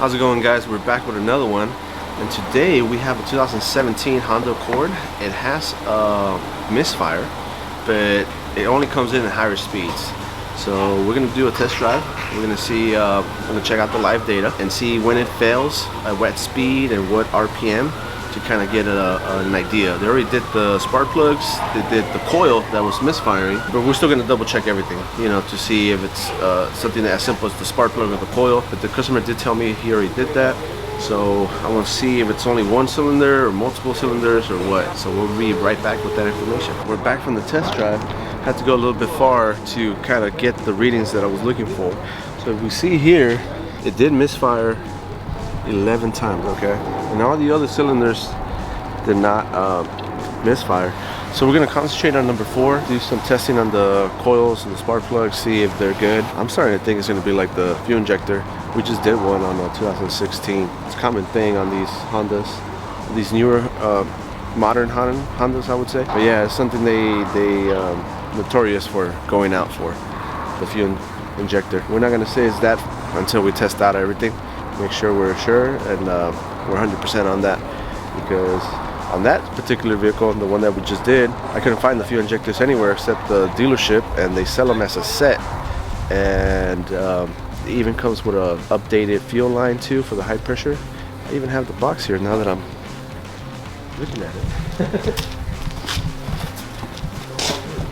How's it going, guys? We're back with another one, and today we have a 2017 Honda Accord. It has a misfire, but it only comes in at higher speeds. So we're gonna do a test drive. We're gonna see, we're gonna check out the live data and see when it fails, at what speed and what RPM, to kind of get an idea. They already did the spark plugs, they did the coil that was misfiring, but we're still gonna double check everything, you know, to see if it's something as simple as the spark plug or the coil. But the customer did tell me he already did that, so I want to see if it's only one cylinder or multiple cylinders or what. So we'll be right back with that information. We're back from the test drive. Had to go a little bit far to kind of get the readings that I was looking for. So if we see here, it did misfire 11 times, okay? And all the other cylinders did not misfire. So we're gonna concentrate on number 4, do some testing on the coils and the spark plugs, see if they're good. I'm starting to think it's gonna be like the fuel injector. We just did one on 2016. It's a common thing on these Hondas, these newer modern Hondas, I would say. But yeah, it's something they notorious for going out for, the fuel injector. We're not gonna say it's that until we test out everything. Make sure we're sure, and we're 100% on that, because on that particular vehicle, the one that we just did, I couldn't find the fuel injectors anywhere except the dealership, and they sell them as a set. And it even comes with a updated fuel line too for the high pressure. I even have the box here now that I'm looking at it.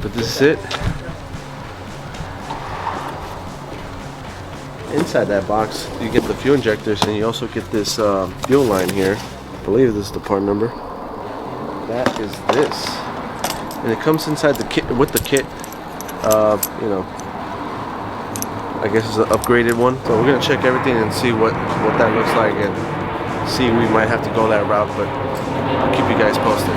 But this is it. Inside that box, you get the fuel injectors, and you also get this fuel line here. I believe this is the part number. That is this, and it comes inside the kit with the kit. You know, I guess it's an upgraded one. So we're gonna check everything and see what that looks like, and see, we might have to go that route, but I'll keep you guys posted.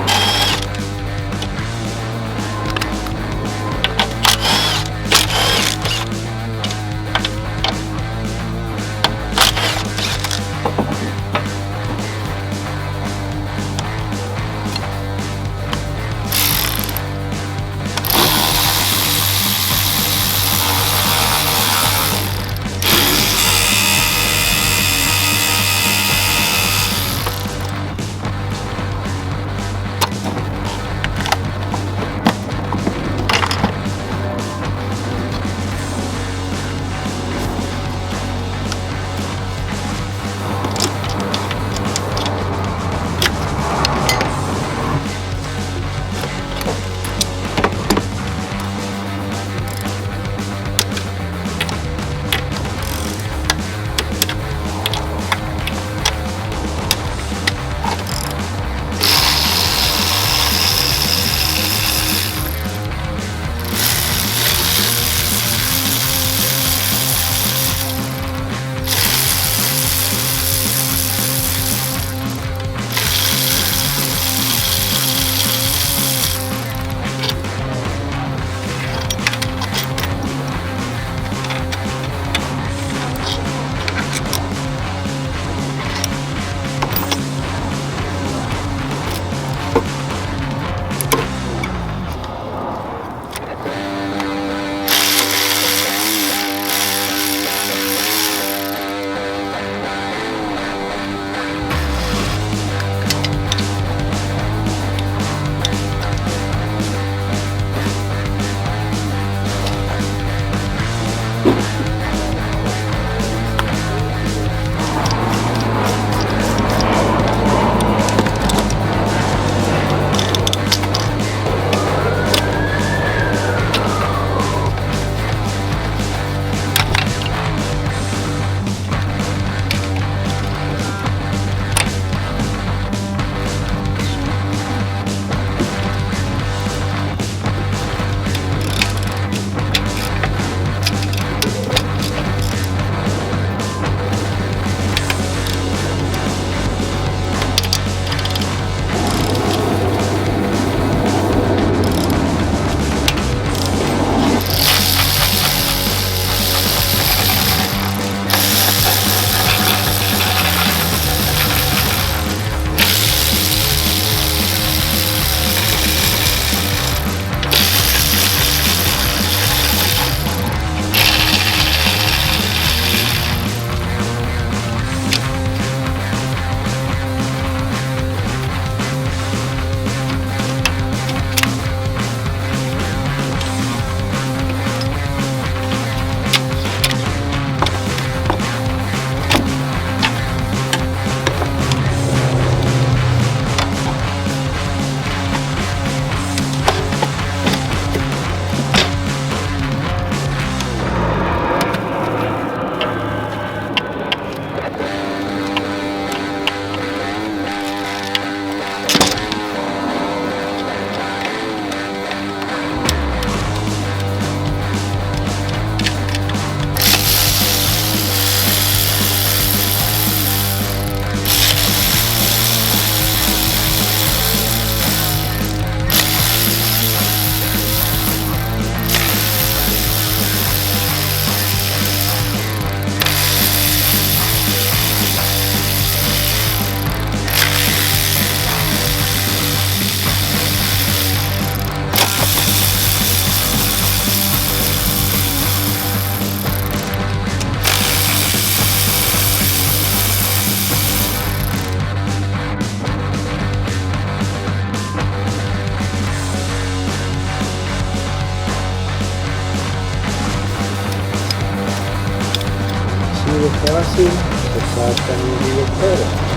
Last time we repaired it.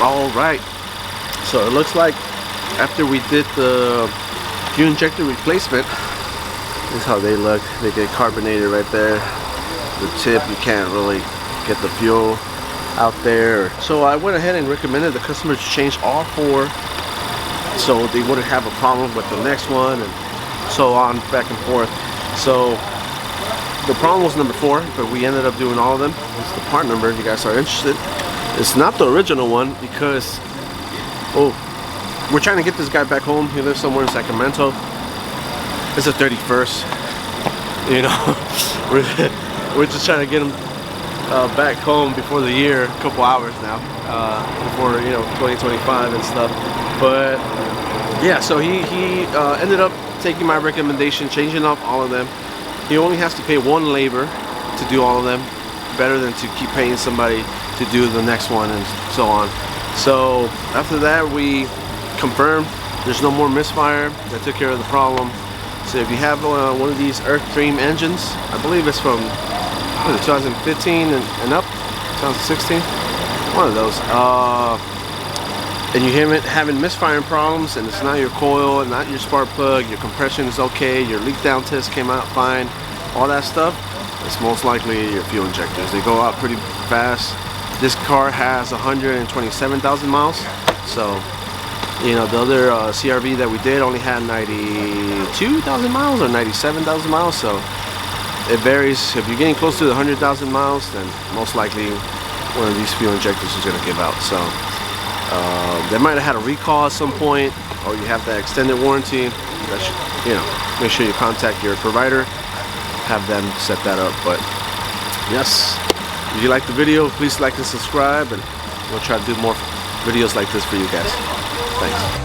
All right, so it looks like after we did the fuel injector replacement, this is how they look. They get carbonated right there. The tip, you can't really get the fuel out there. So I went ahead and recommended the customers change all 4 so they wouldn't have a problem with the next one, and so on, back and forth. So the problem was number 4, but we ended up doing all of them. It's the part number if you guys are interested. It's not the original one because we're trying to get this guy back home. He lives somewhere in Sacramento. It's the 31st, you know. we're just trying to get him back home before the year, a couple hours now, before, you know, 2025 and stuff. But yeah, so he ended up taking my recommendation, changing up all of them. He only has to pay 1 labor to do all of them, better than to keep paying somebody to do the next one and so on. So after that, we confirmed there's no more misfire. That took care of the problem. So if you have one of these Earthstream engines, I believe it's from 2015 and up, 2016, one of those, and you having misfiring problems, and it's not your coil and not your spark plug, your compression is okay, your leak down test came out fine, all that stuff, it's most likely your fuel injectors. They go out pretty fast. This car has 127,000 miles, so you know, the other CRV that we did only had 92,000 miles or 97,000 miles, so it varies. If you're getting close to the 100,000 miles, then most likely one of these fuel injectors is going to give out. So they might have had a recall at some point, or you have that extended warranty. That should, you know, make sure you contact your provider, have them set that up. But yes, if you like the video, please like and subscribe, and we'll try to do more videos like this for you guys. Thanks.